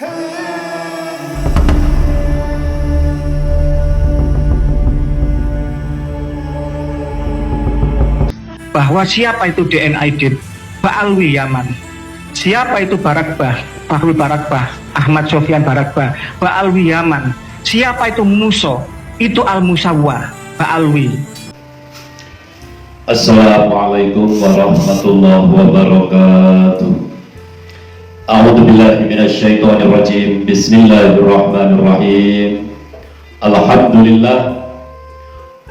Bahwa siapa itu DN Aidit, Ba'alwi Yaman, siapa itu Barakbah, Fahrul Barakbah, Ahmad Sofyan Barakbah, Ba'alwi Yaman, siapa itu Muso, itu Al-Musawwa, Ba'alwi. Assalamualaikum warahmatullahi wabarakatuh. A'udzu billahi minasyaitonir rajim. Bismillahirrahmanirrahim. Alhamdulillah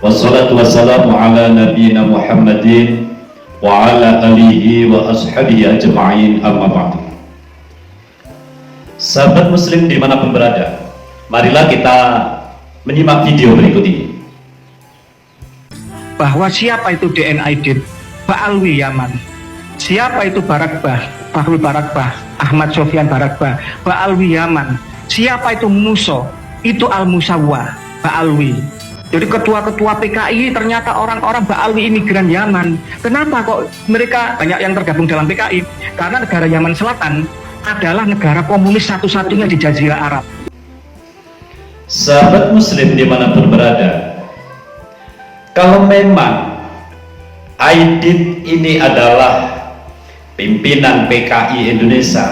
wassalatu wassalamu ala nabiyyina Muhammadin wa ala alihi wa ashabihi ajma'in, amma ba'du. Sahabat muslim dimanapun berada, marilah kita menyimak video berikut ini. Bahwa siapa itu DN Aidit, Ba'alwi Yaman, siapa itu Barakbah, Fahrul Barakbah, Ahmad Sofyan Barakbah, Ba'alwi Yaman, siapa itu Muso, itu Al-Musawwa, Ba'alwi. Jadi ketua-ketua PKI ternyata orang-orang Ba'alwi imigran Yaman. Kenapa kok mereka banyak yang tergabung dalam PKI? Karena negara Yaman Selatan adalah negara komunis satu-satunya di Jazirah Arab. Sahabat muslim dimanapun berada, kalau memang Aidit ini adalah pimpinan PKI Indonesia,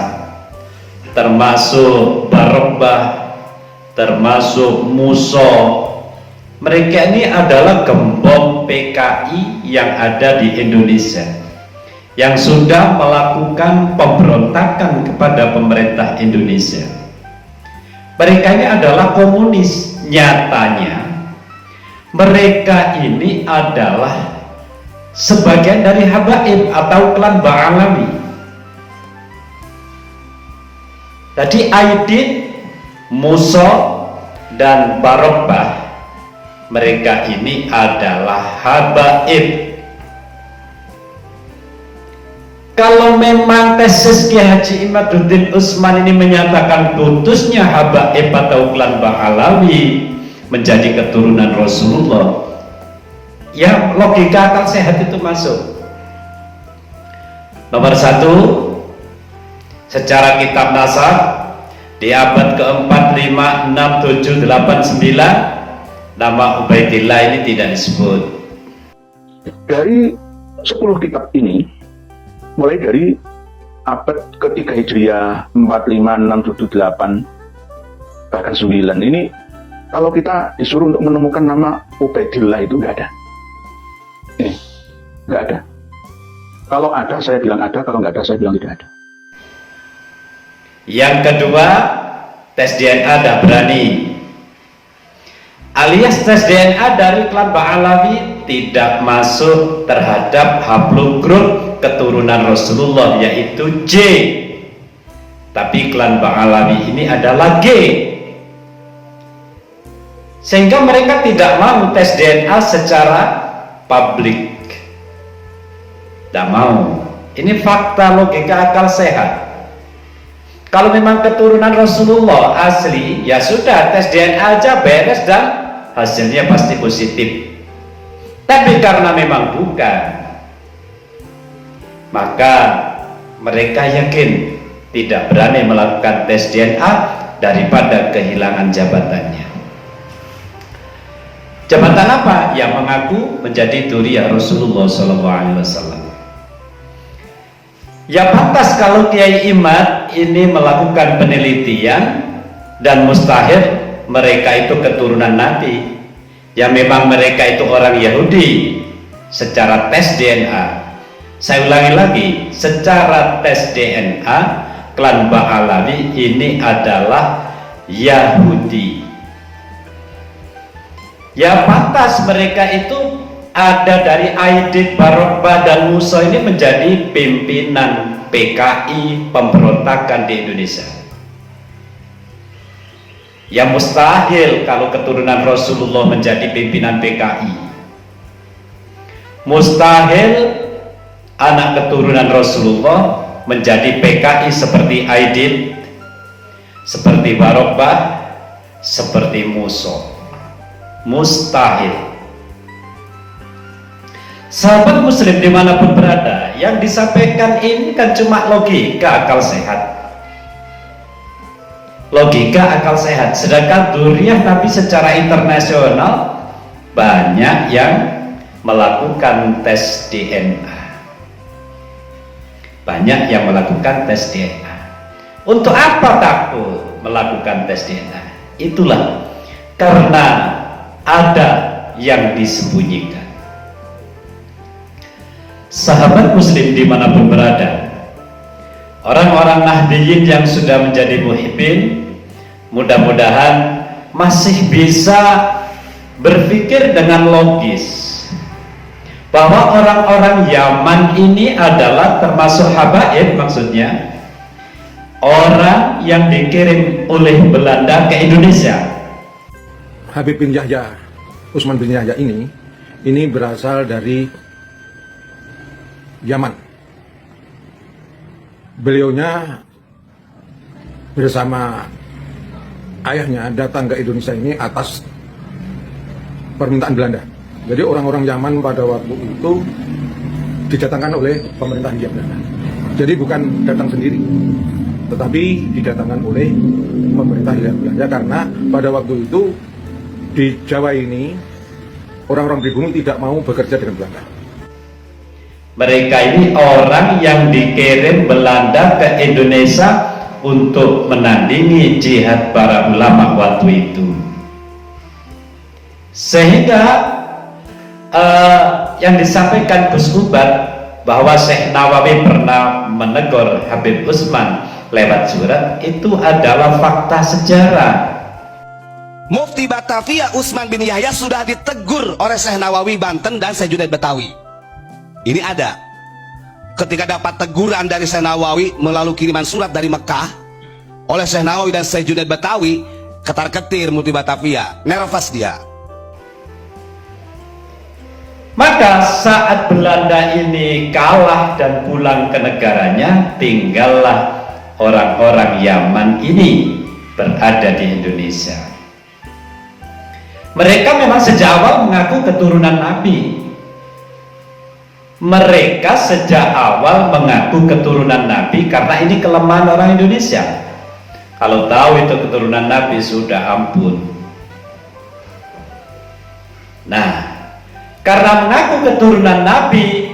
termasuk Barakbah, termasuk Muso, mereka ini adalah gembong PKI yang ada di Indonesia, yang sudah melakukan pemberontakan kepada pemerintah Indonesia. Mereka ini adalah komunis. Nyatanya mereka ini adalah sebagian dari Habaib atau klan Ba'alawi. Jadi Aidit, Muso, dan Barakbah, mereka ini adalah Habaib. Kalau memang tesis Ki Haji Imaduddin Utsman ini menyatakan putusnya Habaib atau klan Ba'alawi menjadi keturunan Rasulullah, ya logika akal sehat itu masuk. Nomor satu, secara kitab nasab di abad ke-4, 5, 6, 7, 8, 9 nama Ubaidillah ini tidak disebut. Dari 10 kitab ini, mulai dari abad ketiga Hijriah, 4, 5, 6, 7, 8, bahkan 9, ini kalau kita disuruh untuk menemukan nama Ubaidillah itu nggak ada. Nggak ada. Kalau ada saya bilang ada, kalau nggak ada saya bilang tidak ada. Yang kedua, tes DNA tidak berani, alias tes DNA dari klan Ba'alawi tidak masuk terhadap haplogrup keturunan Rasulullah, yaitu J. Tapi klan Ba'alawi ini adalah G, sehingga mereka tidak mau tes DNA secara publik. Tidak mau. Ini fakta logika akal sehat. Kalau memang keturunan Rasulullah asli, ya sudah, tes DNA aja beres dan hasilnya pasti positif. Tapi karena memang bukan, maka mereka yakin tidak berani melakukan tes DNA daripada kehilangan jabatannya. Jabatan apa? Yang mengaku menjadi dzurriyyah Rasulullah SAW. Ya pantas kalau Kiai Imad ini melakukan penelitian dan mustahil mereka itu keturunan Nabi. Ya memang mereka itu orang Yahudi secara tes DNA. Saya ulangi lagi, secara tes DNA klan Ba'alawi ini adalah Yahudi. Ya pantas mereka itu ada dari Aidit, Barakbah, dan Muso ini menjadi pimpinan PKI pemberontakan di Indonesia. Ya mustahil kalau keturunan Rasulullah menjadi pimpinan PKI. Mustahil anak keturunan Rasulullah menjadi PKI seperti Aidit, seperti Barakbah, seperti Muso. Mustahil. Sahabat muslim dimanapun berada, yang disampaikan ini kan cuma logika akal sehat. logika akal sehat. Sedangkan dzurriyyah Nabi secara internasional banyak yang melakukan tes DNA. Banyak yang melakukan tes DNA. Untuk apa takut melakukan tes DNA? Itulah karena ada yang disembunyikan. Sahabat muslim dimanapun berada, orang-orang Nahdiyin yang sudah menjadi muhibbin, mudah-mudahan masih bisa berpikir dengan logis bahwa orang-orang Yaman ini adalah termasuk habaib, maksudnya orang yang dikirim oleh Belanda ke Indonesia. Habib bin Yahya, Utsman bin Yahya ini berasal dari Yaman. Beliaunya bersama ayahnya datang ke Indonesia ini atas permintaan Belanda. Jadi orang-orang Yaman pada waktu itu didatangkan oleh pemerintah Hindia Belanda. Jadi bukan datang sendiri, tetapi didatangkan oleh pemerintah Hindia Belanda karena pada waktu itu di Jawa ini orang-orang pribumi tidak mau bekerja dengan Belanda. Mereka ini orang yang dikirim Belanda ke Indonesia untuk menandingi jihad para ulama waktu itu. Sehingga yang disampaikan Gus Ubat bahwa Syekh Nawawi pernah menegur Habib Utsman lewat surat, itu adalah fakta sejarah. Mufti Batavia Utsman bin Yahya sudah ditegur oleh Syekh Nawawi Banten dan Syekh Junaid Batawi. Ini ada ketika dapat teguran dari Syekh Nawawi melalui kiriman surat dari Mekah oleh Syekh Nawawi dan Syekh Junaid Batawi, ketar-ketir Mufti Batavia, nervous dia. Maka saat Belanda ini kalah dan pulang ke negaranya, tinggallah orang-orang Yaman ini berada di Indonesia. Mereka memang sejak awal mengaku keturunan Nabi. Mereka sejak awal mengaku keturunan Nabi karena ini kelemahan orang Indonesia. Kalau tahu itu keturunan Nabi, sudah ampun. Nah, karena mengaku keturunan Nabi,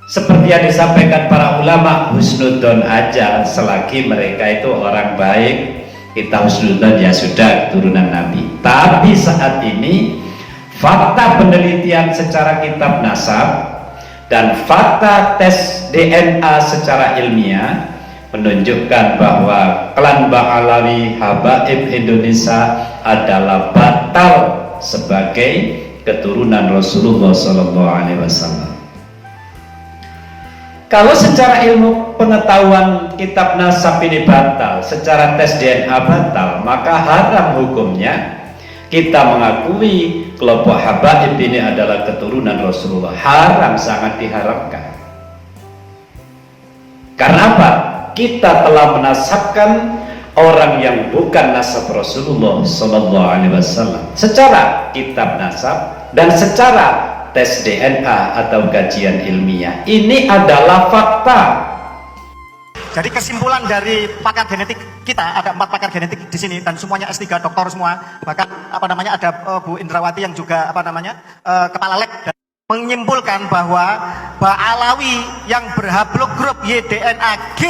seperti yang disampaikan para ulama, husnudzon aja, selagi mereka itu orang baik, kita husnudzon, ya sudah keturunan Nabi. Tapi saat ini fakta penelitian secara kitab nasab dan fakta tes DNA secara ilmiah menunjukkan bahwa klan Ba'alawi Habaib Indonesia adalah batal sebagai keturunan Rasulullah SAW. Kalau secara ilmu pengetahuan kitab nasab ini batal, secara tes DNA batal, maka haram hukumnya kita mengakui kelompok habaib ini adalah keturunan Rasulullah. Haram, sangat diharamkan. Karena apa? Kita telah menasabkan orang yang bukan nasab Rasulullah SAW secara kitab nasab dan secara tes DNA atau kajian ilmiah. Ini adalah fakta. Jadi kesimpulan dari pakar genetik kita, ada 4 pakar genetik di sini dan semuanya S3 doktor semua, bahkan ada Bu Indrawati yang juga kepala lab, dan menyimpulkan bahwa Ba'alawi yang berhabluk grup YDNAG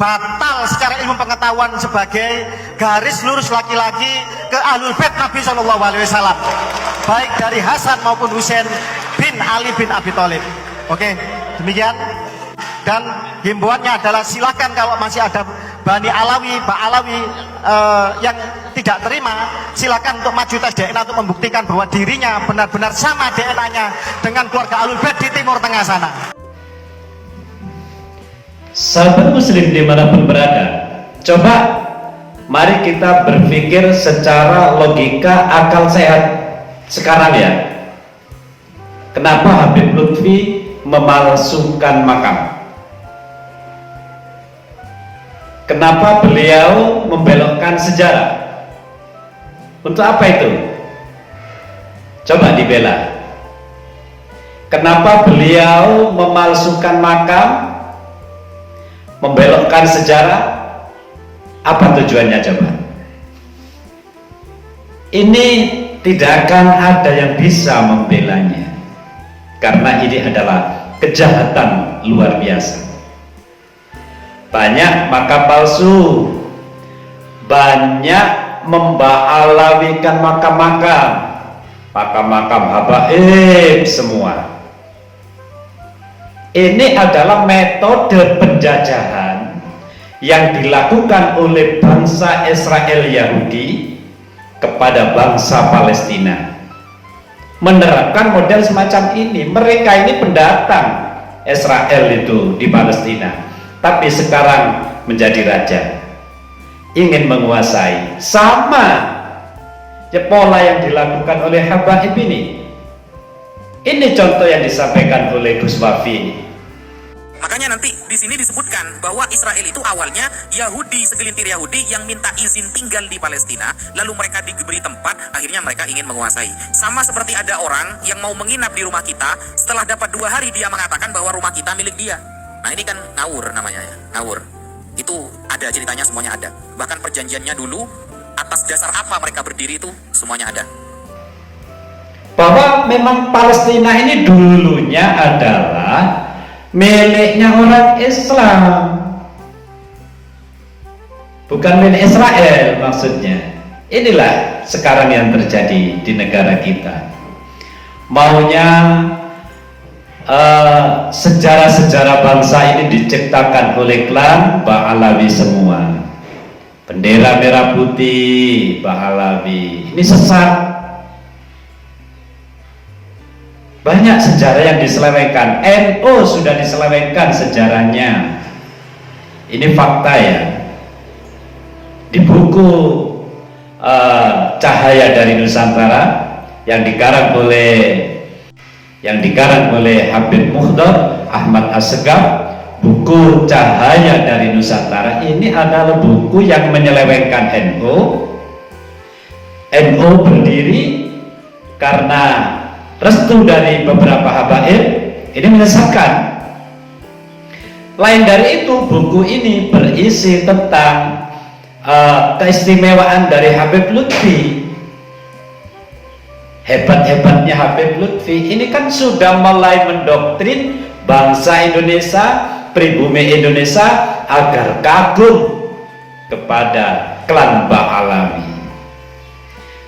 batal secara ilmu pengetahuan sebagai garis lurus laki-laki ke Ahlul Bait Nabi SAW, baik dari Hasan maupun Husain bin Ali bin Abi Thalib. Oke, demikian. Dan himbauannya adalah silakan kalau masih ada Bani Alawi, Ba'alawi yang tidak terima, silakan untuk maju tes DNA untuk membuktikan bahwa dirinya benar-benar sama DNA-nya dengan keluarga Ahlul Bait di Timur Tengah sana. Sahabat muslim dimanapun berada, coba mari kita berpikir secara logika akal sehat sekarang ya. Kenapa Habib Lutfi memalsukan makam? Kenapa beliau membelokkan sejarah? Untuk apa itu? Coba dibela. Kenapa beliau memalsukan makam, membelokkan sejarah? Apa tujuannya coba? Ini tidak akan ada yang bisa membelanya, karena ini adalah kejahatan luar biasa. Banyak makam palsu, banyak memba'alawikan makam-makam, makam-makam habaib semua. Ini adalah metode penjajahan yang dilakukan oleh bangsa Israel Yahudi kepada bangsa Palestina. Menerapkan model semacam ini. Mereka ini pendatang Israel itu di Palestina, tapi sekarang menjadi raja, ingin menguasai. Sama ya pola yang dilakukan oleh habaib ini. Ini contoh yang disampaikan oleh Gus Wafi. Makanya nanti di sini disebutkan bahwa Israel itu awalnya Yahudi, segelintir Yahudi yang minta izin tinggal di Palestina, lalu mereka diberi tempat, akhirnya mereka ingin menguasai. Sama seperti ada orang yang mau menginap di rumah kita, setelah dapat 2 hari dia mengatakan bahwa rumah kita milik dia. Nah ini kan ngawur namanya ya, ngawur. Itu ada ceritanya, semuanya ada. Bahkan perjanjiannya dulu, atas dasar apa mereka berdiri itu semuanya ada. Bahwa memang Palestina ini dulunya adalah miliknya orang Islam, bukan milik Israel maksudnya. Inilah sekarang yang terjadi di negara kita. Maunya sejarah-sejarah bangsa ini diciptakan oleh klan Ba'alawi semua. Bendera merah putih Ba'alawi, ini sesat. Banyak sejarah yang diselewengkan. NU sudah diselewengkan sejarahnya. Ini fakta ya. Di buku Cahaya dari Nusantara yang dikarang oleh Habib Muhdar Ahmad Assegaf, buku Cahaya dari Nusantara ini adalah buku yang menyelewengkan NU. NU berdiri karena restu dari beberapa habaib, ini menyesatkan. Lain dari itu, buku ini berisi tentang keistimewaan dari Habib Lutfi. Hebat-hebatnya Habib Lutfi ini kan sudah mulai mendoktrin bangsa Indonesia, pribumi Indonesia agar kagum kepada klan Ba'alawi.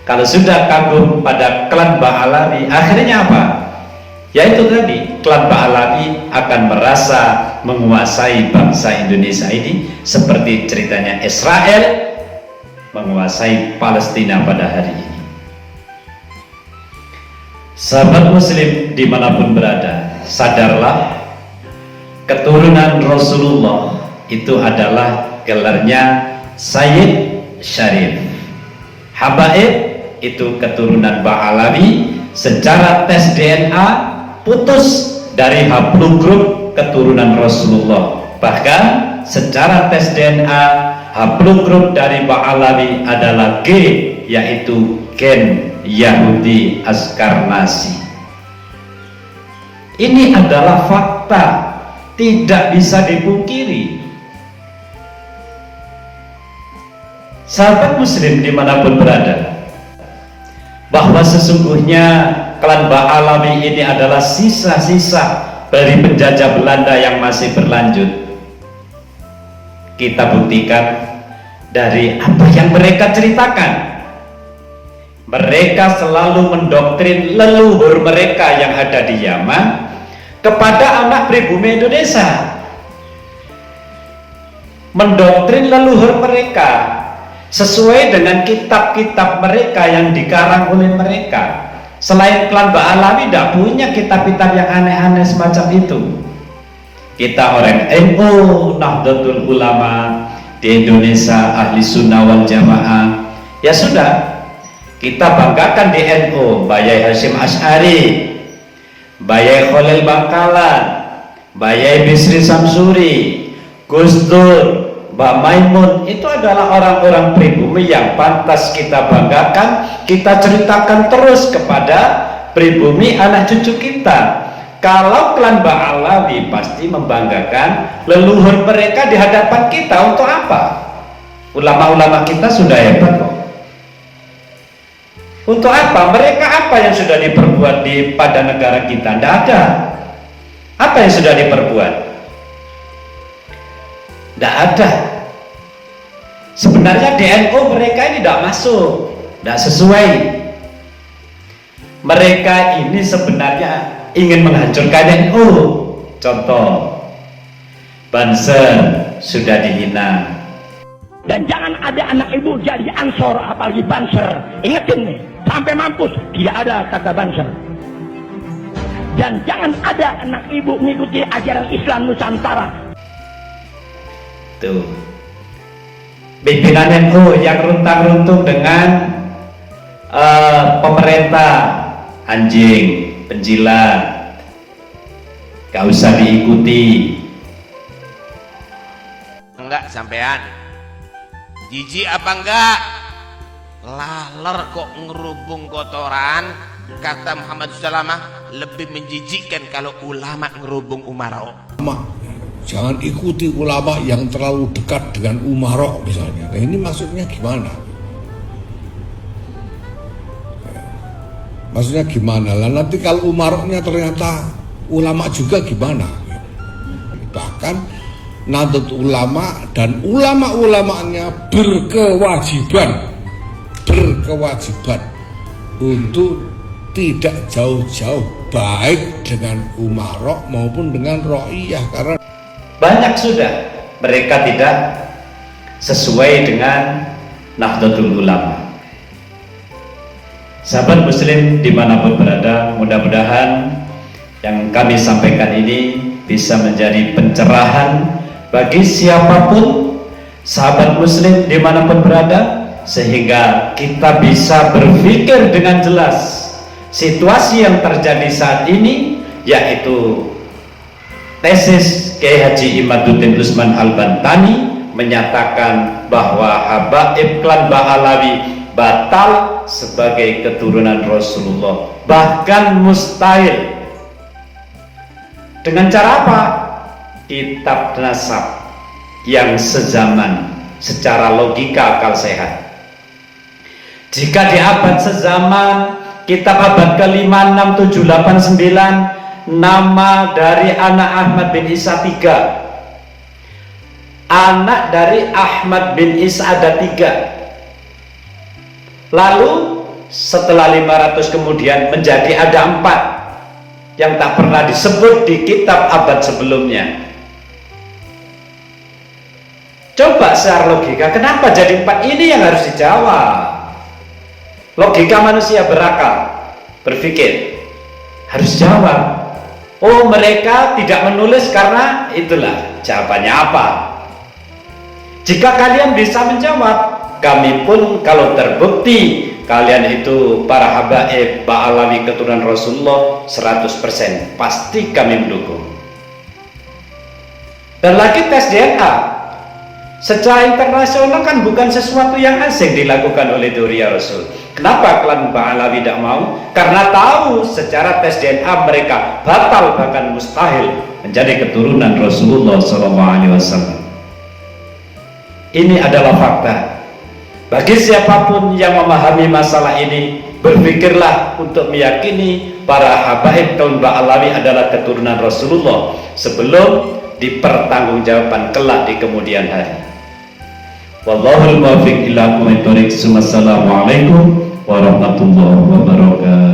Kalau sudah kagum pada klan Ba'alawi, akhirnya apa? Yaitu tadi, klan Ba'alawi akan merasa menguasai bangsa Indonesia ini, seperti ceritanya Israel menguasai Palestina pada hari ini. Sahabat muslim dimanapun berada, sadarlah, keturunan Rasulullah itu adalah gelarnya Sayyid Syarif. Habaib itu keturunan Ba'alawi. Secara tes DNA putus dari haplogrup keturunan Rasulullah. Bahkan secara tes DNA haplogrup dari Ba'alawi adalah G, yaitu gen Yahudi Askarnasi. Ini adalah fakta, tidak bisa dipungkiri. Sahabat muslim dimanapun berada, bahwa sesungguhnya klan Ba'alawi ini adalah sisa-sisa dari penjajah Belanda yang masih berlanjut. Kita buktikan dari apa yang mereka ceritakan. Mereka selalu mendoktrin leluhur mereka yang ada di Yaman kepada anak pribumi Indonesia. Mendoktrin leluhur mereka sesuai dengan kitab-kitab mereka yang dikarang oleh mereka. Selain klan Ba'alawi tidak punya kitab-kitab yang aneh-aneh semacam itu. Kita orang NU, Nahdlatul Ulama di Indonesia, Ahli Sunnah wal Jamaah, ya sudah, kita banggakan di NU Bayai Hashim Asy'ari, Bayai Khalil Bangkalan, Bayai Bisri Samsuri, Gus Dur, Mbak Maimun. Itu adalah orang-orang pribumi yang pantas kita banggakan, kita ceritakan terus kepada pribumi anak cucu kita. Kalau klan Ba'alawi pasti membanggakan leluhur mereka di hadapan kita. Untuk apa? Ulama-ulama kita sudah hebat kok. Untuk apa? Mereka apa yang sudah diperbuat pada negara kita? Tidak ada. Apa yang sudah diperbuat? Tidak ada. Sebenarnya DNO mereka ini tidak masuk, tidak sesuai. Mereka ini sebenarnya ingin menghancurkan NU. Contoh, Banser sudah dihina. Dan jangan ada anak ibu jadi ansor, apalagi banser. Ingetin nih, sampai mampus tidak ada kata banser. Dan jangan ada anak ibu mengikuti ajaran Islam Nusantara. Tuh, pimpinan NU yang runtang-runtung dengan pemerintah, anjing, penjilat, gak usah diikuti. Enggak sampean, jijik apa enggak? Laler kok ngerubung kotoran. Kata Muhammad Salamah, lebih menjijikkan kalau ulama ngerubung umaro. Jangan ikuti ulama yang terlalu dekat dengan umaro misalnya. Nah, ini maksudnya gimana? Maksudnya gimana? Lah nanti kalau umaroknya ternyata ulama juga gimana? Bahkan Nahdlatul Ulama dan ulama-ulamanya berkewajiban untuk tidak jauh-jauh baik dengan umarok maupun dengan ro'iyah, karena Banyak sudah mereka tidak sesuai dengan Nahdlatul Ulama. Sahabat muslim dimanapun berada, mudah-mudahan yang kami sampaikan ini bisa menjadi pencerahan bagi siapapun sahabat muslim dimanapun berada, sehingga kita bisa berpikir dengan jelas situasi yang terjadi saat ini, yaitu tesis Kiai Haji Imaduddin Usman Al-Bantani menyatakan bahwa habaib klan Ba'alawi batal sebagai keturunan Rasulullah, bahkan mustahil. Dengan cara apa? Kitab nasab yang sezaman secara logika akal sehat. Jika di abad sezaman, kitab abad ke-5, 6, 7, 8, 9, nama dari anak Ahmad bin Isa 3, anak dari Ahmad bin Isa ada 3, lalu setelah 500 kemudian menjadi ada 4 yang tak pernah disebut di kitab abad sebelumnya. Coba secara logika, kenapa jadi 4? Ini yang harus dijawab. Logika manusia berakal, berpikir, harus jawab. Oh, mereka tidak menulis karena itulah. Jawabannya apa? Jika kalian bisa menjawab, kami pun kalau terbukti kalian itu para habaib Ba'alawi keturunan Rasulullah 100%, pasti kami mendukung. Dan lagi tes DNA secara internasional kan bukan sesuatu yang asing dilakukan oleh Dzurriyyah Rasul. Kenapa klan Ba'alawi tidak mau? Karena tahu secara tes DNA mereka batal, bahkan mustahil menjadi keturunan Rasulullah SAW. Ini adalah fakta. Bagi siapapun yang memahami masalah ini, berpikirlah untuk meyakini para habaib kaum Ba'alawi adalah keturunan Rasulullah sebelum dipertanggungjawabkan kelak di kemudian hari. Wallahul muwaffiq ila aqwamit thoriq. Wassalamualaikum warahmatullahi wabarakatuh.